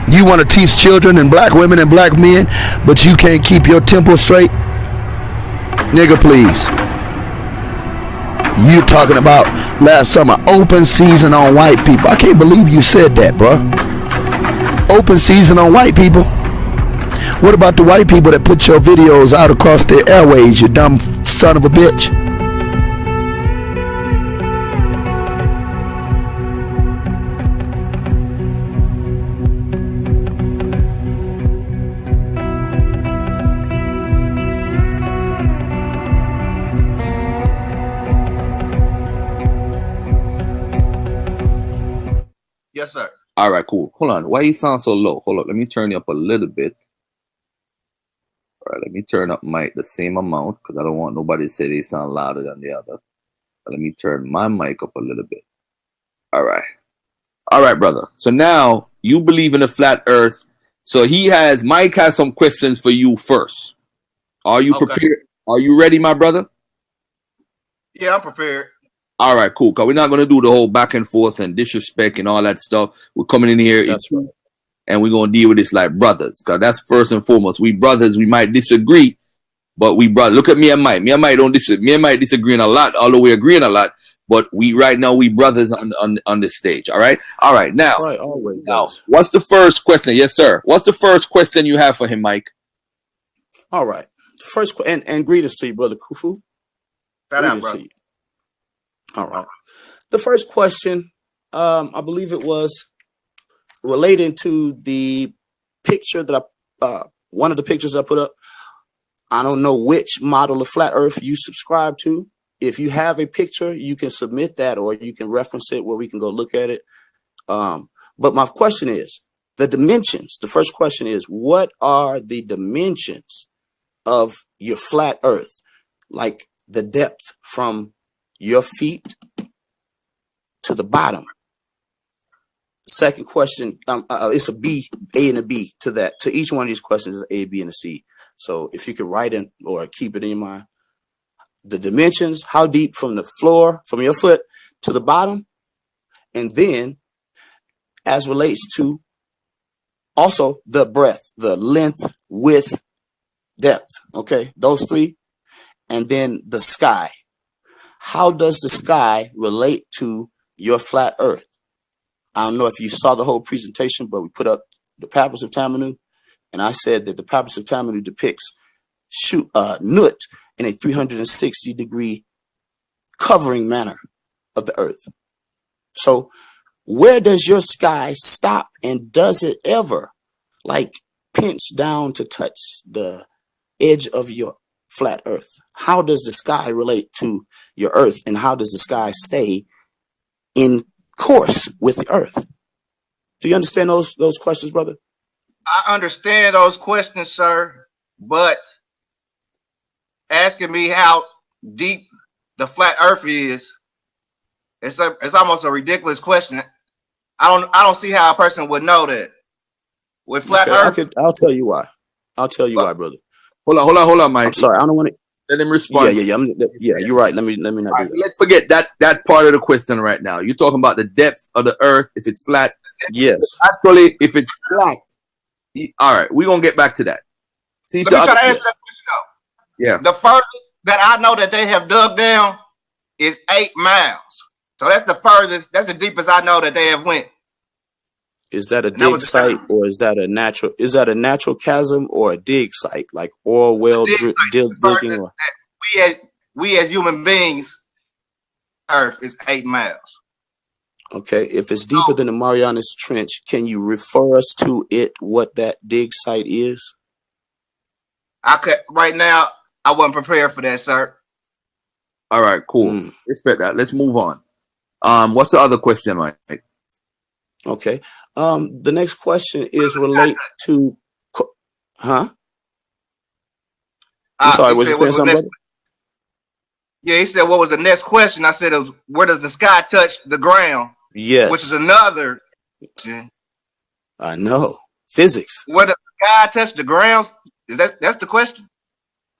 You want to teach children and black women and black men, but you can't keep your temple straight? Nigga, please. You talking about last summer, open season on white people. I can't believe you said that, bro. Open season on white people. What about the white people that put your videos out across the airways, you dumb son of a bitch? Yes, sir. All right, cool. Hold on. Why you sound so low? Hold up. Let me turn you up a little bit. All right, let me turn up mic the same amount because I don't want nobody to say they sound louder than the other. But let me turn my mic up a little bit. All right. All right, brother. So now you believe in the flat earth. So Mike has some questions for you first. Are you prepared? Are you ready, my brother? Yeah, I'm prepared. All right, cool. Because we're not going to do the whole back and forth and disrespect and all that stuff. We're coming in here and we're going to deal with this like brothers. Because that's first and foremost. We brothers, we might disagree, but we brothers. Look at me and Mike. Me and Mike don't disagree. Me and Mike disagreeing a lot, although we agreeing a lot. But right now, we brothers on this stage. All right? All right. Now, what's the first question? Yes, sir. What's the first question you have for him, Mike? All right. First, and greetings to you, Brother Kufu. Shout out, brother. All right. The first question, I believe it was relating to the picture that one of the pictures I put up. I don't know which model of flat earth you subscribe to. If you have a picture, you can submit that or you can reference it where we can go look at it. But my question is the dimensions. The first question is, what are the dimensions of your flat earth? Like the depth from your feet to the bottom. Second question, it's a B, A and a B to that. To each one of these questions is A, B, and a C. So if you could write in or keep it in your mind, the dimensions, how deep from the floor, from your foot to the bottom, and then as relates to also the breadth, the length, width, depth. Okay, those three, and then the sky. How does the sky relate to your flat earth? I don't know if you saw the whole presentation, but we put up the Papyrus of Tamanu, and I said that the Papyrus of Tamanu depicts Nut in a 360-degree covering manner of the earth. So where does your sky stop, and does it ever like pinch down to touch the edge of your flat earth? How does the sky relate to your earth, and how does the sky stay in course with the earth? Do you understand those questions, brother? I understand those questions, sir, but asking me how deep the flat earth is, it's almost a ridiculous question. I don't see how a person would know that. With flat earth, I'll tell you why. I'll tell you why, brother. Hold on, Mike. I'm sorry, I don't want to. Let him respond. Yeah, you're right. Let me not. Right, so let's forget that part of the question right now. You're talking about the depth of the earth, if it's flat. Yes. Actually, if it's flat, all right, we're gonna get back to that. See, let me try to answer that question though. Yeah. The furthest that I know that they have dug down is 8 miles. So that's the furthest. That's the deepest I know that they have went. Is that a dig site, or is that a natural? Is that a natural chasm or a dig site, like oil well digging? Or? We as human beings, Earth is 8 miles. Okay, if it's deeper than the Marianas Trench, can you refer us to it? What that dig site is? I could right now. I wasn't prepared for that, sir. All right, cool. Respect that. Let's move on. What's the other question, Mike? Okay. The next question is relate to, I'm sorry, was you saying something? Yeah, he said, what was the next question? I said, it was, where does the sky touch the ground? Yes. Which is another. I know. Physics. Where does the sky touch the ground? That's the question?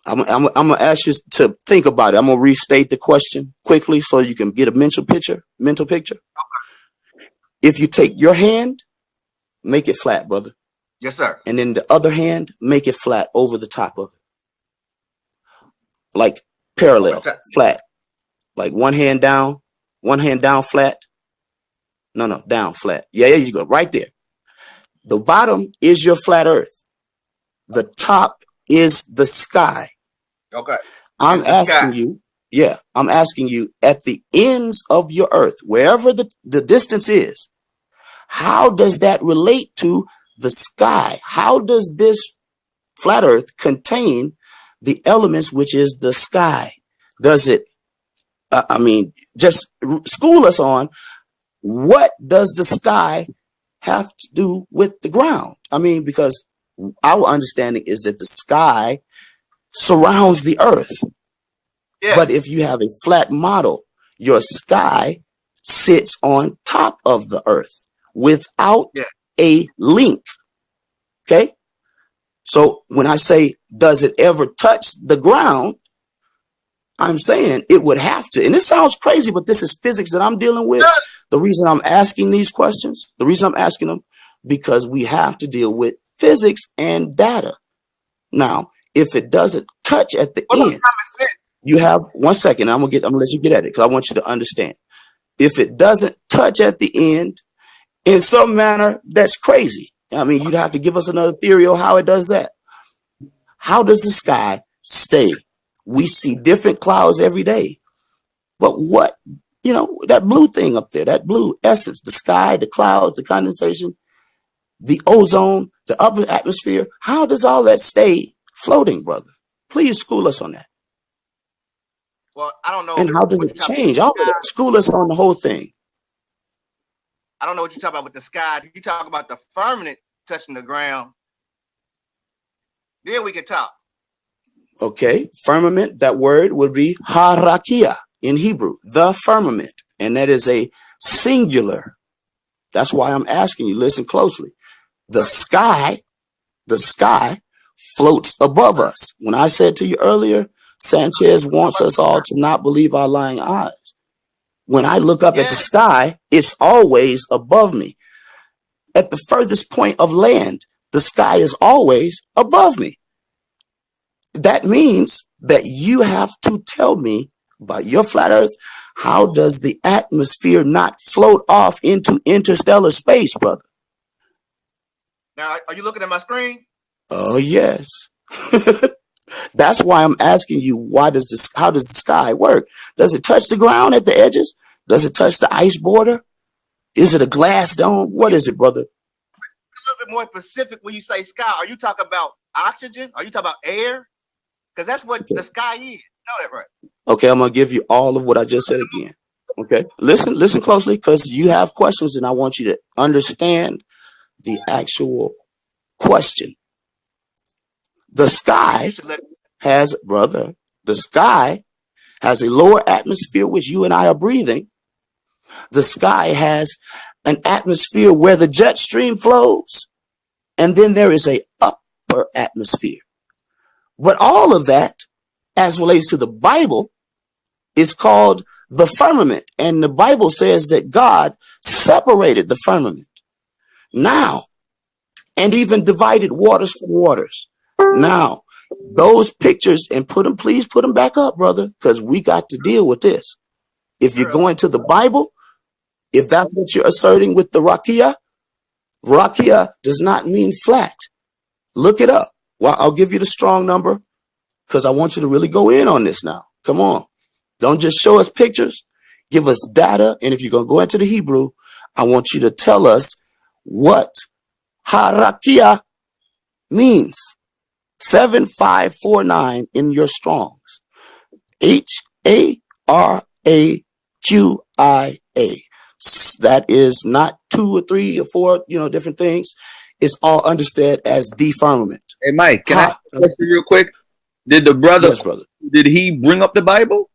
I'm going to ask you to think about it. I'm going to restate the question quickly so you can get a mental picture. Okay. If you take your hand make it flat, brother. Yes, sir. And then the other hand, make it flat over the top of it. Like parallel, flat. Like one hand down, flat. No, down, flat. Yeah, there you go. Right there. The bottom is your flat earth. The top is the sky. Okay. I'm asking you at the ends of your earth, wherever the distance is, how does that relate to the sky? How does this flat earth contain the elements, which is the sky? Does it, just school us on what does the sky have to do with the ground? I mean, because our understanding is that the sky surrounds the earth. Yes. But if you have a flat model, your sky sits on top of the earth without a link. Okay. So when I say, does it ever touch the ground? I'm saying it would have to. And it sounds crazy, but this is physics that I'm dealing with. The reason I'm asking these questions, the reason I'm asking them, because we have to deal with physics and data. Now, if it doesn't touch at the end, you have 1 second. I'm gonna let you get at it because I want you to understand. If it doesn't touch at the end in some manner, that's crazy. I mean, you'd have to give us another theory on how it does that. How does the sky stay? We see different clouds every day. But what, that blue thing up there, that blue essence, the sky, the clouds, the condensation, the ozone, the upper atmosphere, how does all that stay floating, brother? Please school us on that. Well, I don't know. And how does it change? All of that. School us on the whole thing. I don't know what you're talking about with the sky. If you talk about the firmament touching the ground, then we can talk. Okay. Firmament, that word would be harakia in Hebrew, the firmament. And that is a singular. That's why I'm asking you, listen closely. The sky floats above us. When I said to you earlier, Sanchez wants us all to not believe our lying eyes. When I look up at the sky, it's always above me. At the furthest point of land, the sky is always above me. That means that you have to tell me about your flat earth. How does the atmosphere not float off into interstellar space, brother? Now, are you looking at my screen? Oh, yes. That's why I'm asking you, how does the sky work? Does it touch the ground at the edges? Does it touch the ice border? Is it a glass dome? What is it, brother? A little bit more specific when you say sky. Are you talking about oxygen? Are you talking about air? Because that's what the sky is. You know that, right? Okay, I'm going to give you all of what I just said again. Okay, listen closely because you have questions and I want you to understand the actual question. The sky has a lower atmosphere, which you and I are breathing. The sky has an atmosphere where the jet stream flows. And then there is a upper atmosphere. But all of that, as relates to the Bible, is called the firmament. And the Bible says that God separated the firmament. Now, and even divided waters from waters. Now, those pictures, and please put them back up, brother, because we got to deal with this. If you're going to the Bible, if that's what you're asserting with the rakia does not mean flat. Look it up. Well, I'll give you the strong number because I want you to really go in on this now. Come on. Don't just show us pictures. Give us data. And if you're going to go into the Hebrew, I want you to tell us what harakia means. 7549 in your Strongs. HARAQIA. That is not 2 or 3 or 4, different things. It's all understood as the firmament. Hey, Mike, can I ask a question real quick? Did the brother, yes, brother, did he bring up the Bible?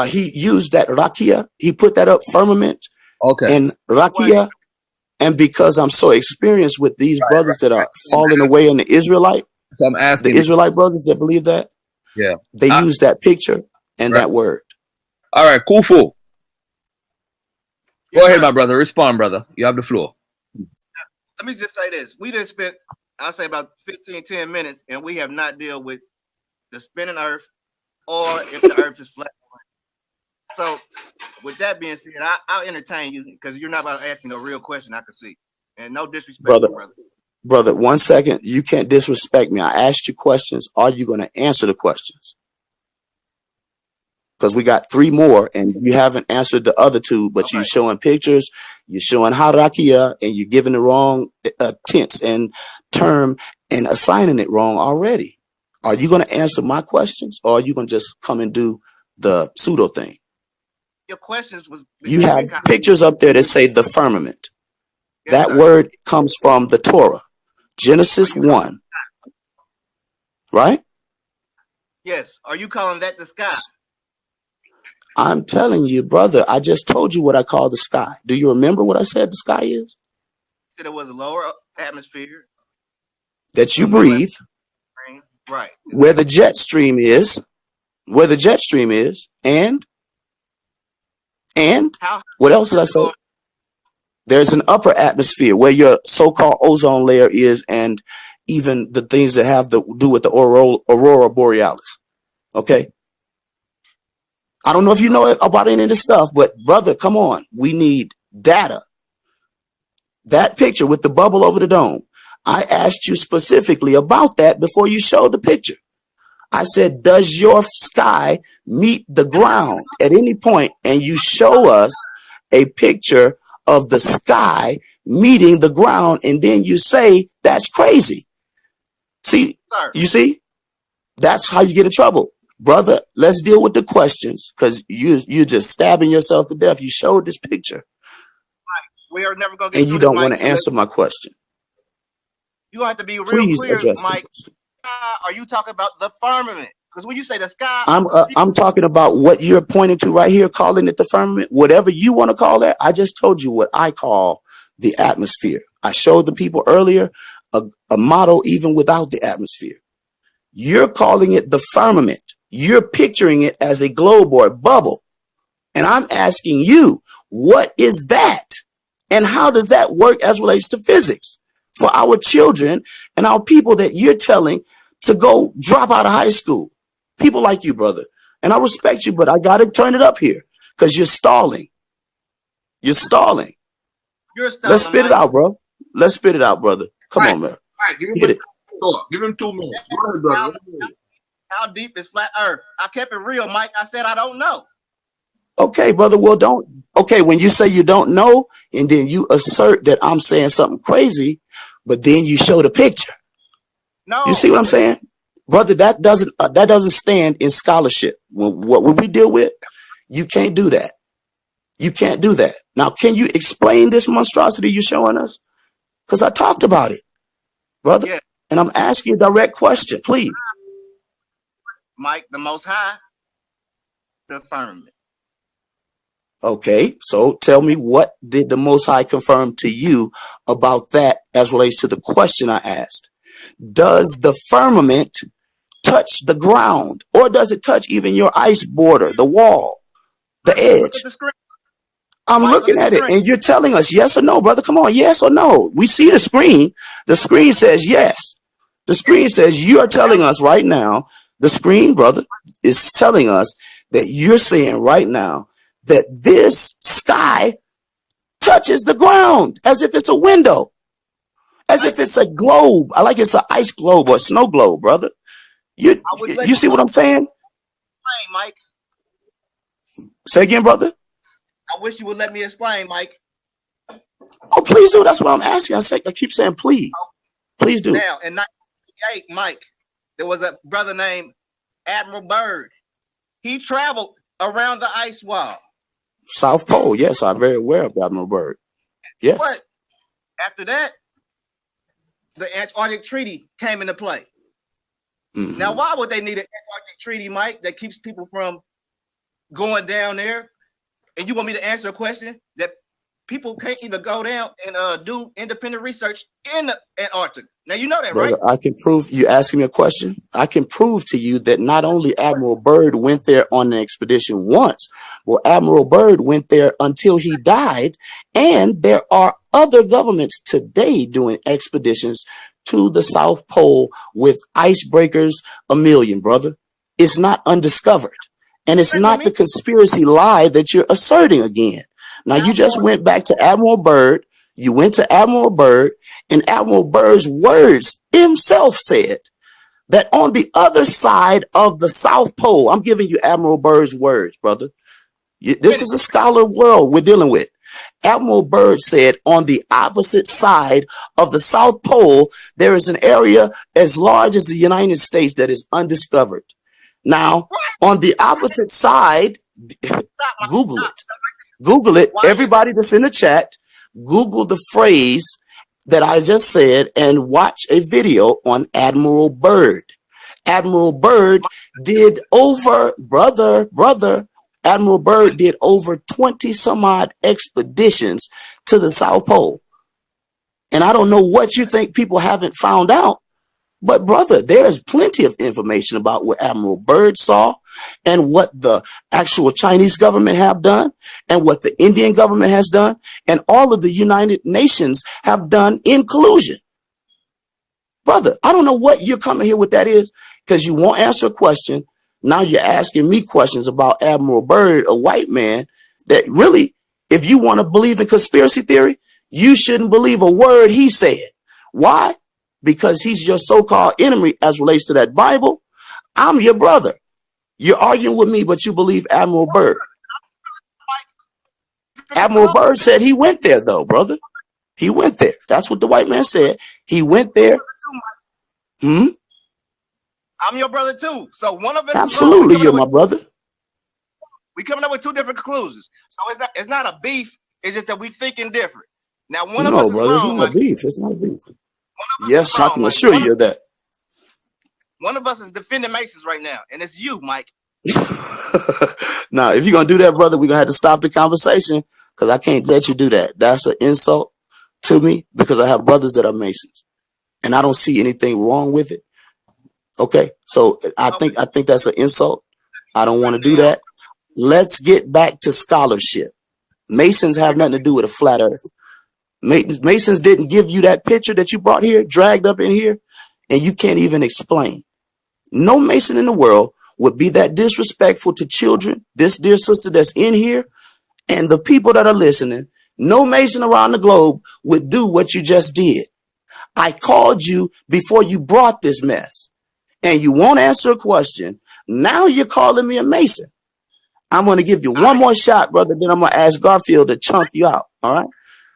He used that rakia. He put that up, firmament. Okay. And rakia. And because I'm so experienced with these brothers that are falling away in the Israelite, so I'm asking the Israelite brothers that believe that, they use that picture and that word. All right, Kufu. Go ahead, my brother. Respond, brother. You have the floor. let me just say this. We just spent, I'll say about 10 minutes, and we have not dealt with the spinning earth or if the earth is flat. So with that being said, I'll entertain you because you're not about to ask me no real question I can see. And no disrespect, brother. Brother, 1 second. You can't disrespect me. I asked you questions. Are you going to answer the questions? Because we got 3 more and you haven't answered the other 2, but okay. You're showing pictures, you're showing harakia, and you're giving the wrong tense and term and assigning it wrong already. Are you going to answer my questions, or are you going to just come and do the pseudo thing? Your questions was you have pictures up there that say the firmament. Yes, that sir. Word comes from the Torah, Genesis 1, right? Yes. Are you calling that the sky? I'm telling you, brother, I just told you what I call the sky. Do you remember what I said the sky is? You said it was a lower atmosphere. That you breathe. Right. Where the jet stream is. And what else did I say? There's an upper atmosphere where your so-called ozone layer is, and even the things that have to do with the aurora borealis. Okay? I don't know if you know about any of this stuff, but brother, come on. We need data. That picture with the bubble over the dome, I asked you specifically about that before you showed the picture. I said, does your sky meet the ground at any point? And you show us a picture of the sky meeting the ground, and then you say, that's crazy. See, you see? That's how you get in trouble. Brother, let's deal with the questions, because you're just stabbing yourself to death. You showed this picture. We are never going to get and you don't want to answer my question. You have to be real clear, Mike. Are you talking about the firmament? Because when you say the sky, I'm talking about what you're pointing to right here, calling it the firmament. Whatever you want to call that, I just told you what I call the atmosphere. I showed the people earlier a model even without the atmosphere. You're calling it the firmament. You're picturing it as a globe or a bubble. And I'm asking you, what is that? And how does that work as relates to physics for our children and our people that you're telling to go drop out of high school? People like you, brother. And I respect you, but I got to turn it up here because you're stalling. You're stalling. Let's spit it out, bro. Let's spit it out, brother. Come on, man. Give him 2 minutes. Go ahead, brother. How deep is flat earth? I kept it real, Mike. I said I don't know. Okay, brother. Well, okay, when you say you don't know, and then you assert that I'm saying something crazy, but then you show the picture. No. You see what I'm saying? Brother, that doesn't stand in scholarship. What we deal with, you can't do that. You can't do that. Now, can you explain this monstrosity you're showing us? Because I talked about it, brother. Yeah. And I'm asking you a direct question, please. Mike, the Most High, the firmament. Okay, so tell me, what did the Most High confirm to you about that as relates to the question I asked? Does the firmament touch the ground, or does it touch even your ice border, the wall, the edge? I'm looking at it, and you're telling us yes or no, brother. Come on, yes or no. We see the screen. The screen says yes. The screen says you are telling us right now. The screen, brother, is telling us that you're saying right now that this sky touches the ground as if it's a window, as if it's a globe. I like it's an ice globe or a snow globe, brother. You see what I'm saying? Mike. Say again, brother. I wish you would let me explain, Mike. Oh, please do. That's what I'm asking. I keep saying please. Please do. Now, in 1998, Mike, there was a brother named Admiral Byrd. He traveled around the ice wall. South Pole, yes, I'm very aware of Admiral Byrd. Yes. But after that, the Antarctic Treaty came into play. Mm-hmm. Now, why would they need an Antarctic Treaty, Mike, that keeps people from going down there? And you want me to answer a question that people can't even go down and do independent research in the Antarctic? Now, you know that, brother, right? I can prove, you asking me a question? I can prove to you that not only Admiral Byrd went there on an expedition once, Well, Admiral Byrd went there until he died. And there are other governments today doing expeditions to the South Pole with icebreakers a million, brother. It's not undiscovered. And it's not the conspiracy lie that you're asserting again. Now, you just went back to Admiral Byrd. You went to Admiral Byrd, and Admiral Byrd's words himself said that on the other side of the South Pole, I'm giving you Admiral Byrd's words, brother. This is a scholar world we're dealing with. Admiral Byrd said on the opposite side of the South Pole, there is an area as large as the United States that is undiscovered. Now, on the opposite side, Google it. Google it. Everybody that's in the chat, Google the phrase that I just said and watch a video on Admiral Byrd. Admiral Byrd did over, Admiral Byrd did over 20 some odd expeditions to the South Pole. And I don't know what you think people haven't found out, but brother, there's plenty of information about what Admiral Byrd saw and what the actual Chinese government have done and what the Indian government has done and all of the United Nations have done in collusion. Brother, I don't know what you're coming here with that is because you won't answer a question. Now you're asking me questions about Admiral Byrd, a white man that really, if you want to believe in conspiracy theory, you shouldn't believe a word he said. Why? Because he's your so-called enemy as relates to that Bible. I'm your brother. You're arguing with me, but you believe Admiral Byrd. Admiral Byrd said he went there, though, brother. He went there. That's what the white man said. He went there. I'm your brother, too. So one of us. Absolutely, you're my brother. We coming up with two different conclusions. So it's not a beef. It's just that we thinking different. Now, one of us is brother, wrong, it's not a beef. It's not a beef. Yes, I can assure you of that. One of us is defending Masons right now, and it's you, Mike. Now, if you're going to do that, brother, we're going to have to stop the conversation because I can't let you do that. That's an insult to me because I have brothers that are Masons, and I don't see anything wrong with it. Okay, so I think that's an insult. I don't want to do that. Let's get back to scholarship. Masons have nothing to do with a flat earth. Masons didn't give you that picture that you brought here, dragged up in here, and you can't even explain. No Mason in the world would be that disrespectful to children, this dear sister that's in here, and the people that are listening. No Mason around the globe would do what you just did. I called you before you brought this mess, and you won't answer a question. Now you're calling me a Mason. I'm going to give you one more shot, brother, then I'm going to ask Garfield to chunk you out, all right?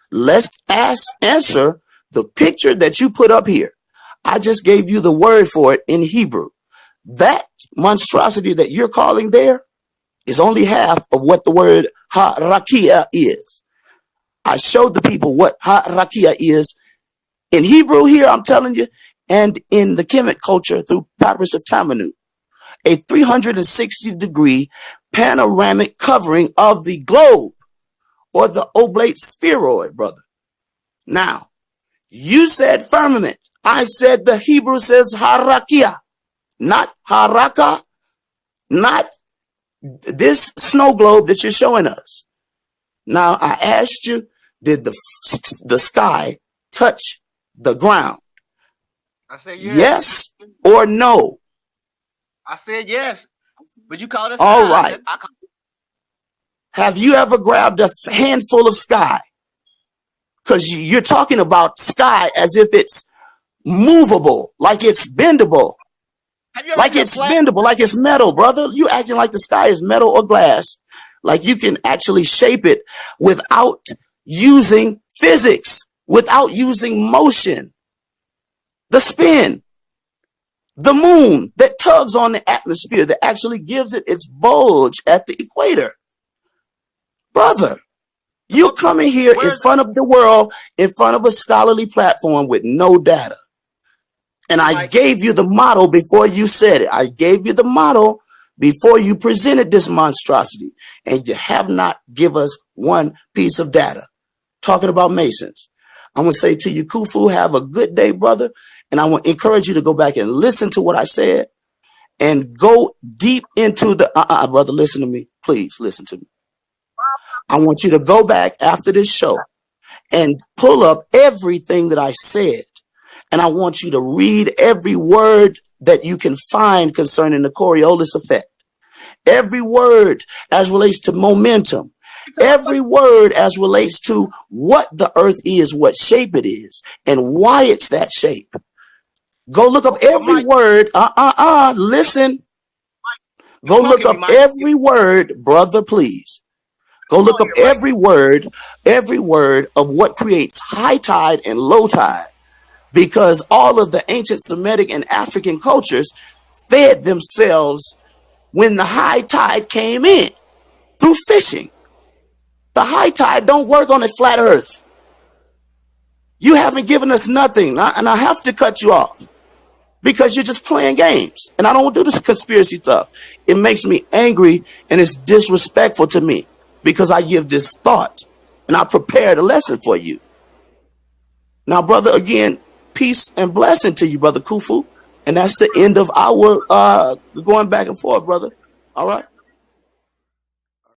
Let's answer the picture that you put up here. I just gave you the word for it in Hebrew. That monstrosity that you're calling there is only half of what the word ha-rakia is. I showed the people what ha-rakia is in Hebrew here, I'm telling you, and in the Kemet culture through Papyrus of Tamanut, a 360-degree panoramic covering of the globe, or the oblate spheroid, brother. Now, you said firmament. I said the Hebrew says harakia, not haraka, not this snow globe that you're showing us. Now, I asked you, did the sky touch the ground? I said yes. Yes or no? I said yes, but you called us. All right. Have you ever grabbed a handful of sky? Because you're talking about sky as if it's movable, like it's bendable, like it's bendable, like it's metal, brother. You acting like the sky is metal or glass, like you can actually shape it without using physics, without using motion. The spin, the moon that tugs on the atmosphere that actually gives it its bulge at the equator. Brother, you coming here in front of the world, in front of a scholarly platform with no data. And I gave you the model before you said it. I gave you the model before you presented this monstrosity. And you have not given us one piece of data. Talking about Masons. I'm going to say to you, Khufu, have a good day, brother. And I want to encourage you to go back and listen to what I said and go deep into the, brother, listen to me. Please listen to me. I want you to go back after this show and pull up everything that I said. And I want you to read every word that you can find concerning the Coriolis effect. Every word as relates to momentum. Every word as relates to what the earth is, what shape it is, and why it's that shape. Go look up every word. Listen. Go look up every word, brother, please. Go look up every word of what creates high tide and low tide. Because all of the ancient Semitic and African cultures fed themselves when the high tide came in through fishing. The high tide don't work on a flat earth. You haven't given us nothing, and I have to cut you off because you're just playing games. And I don't do this conspiracy stuff. It makes me angry, and it's disrespectful to me because I give this thought, and I prepared a lesson for you. Now, brother, again, peace and blessing to you, brother Khufu. And that's the end of our going back and forth, brother. All right.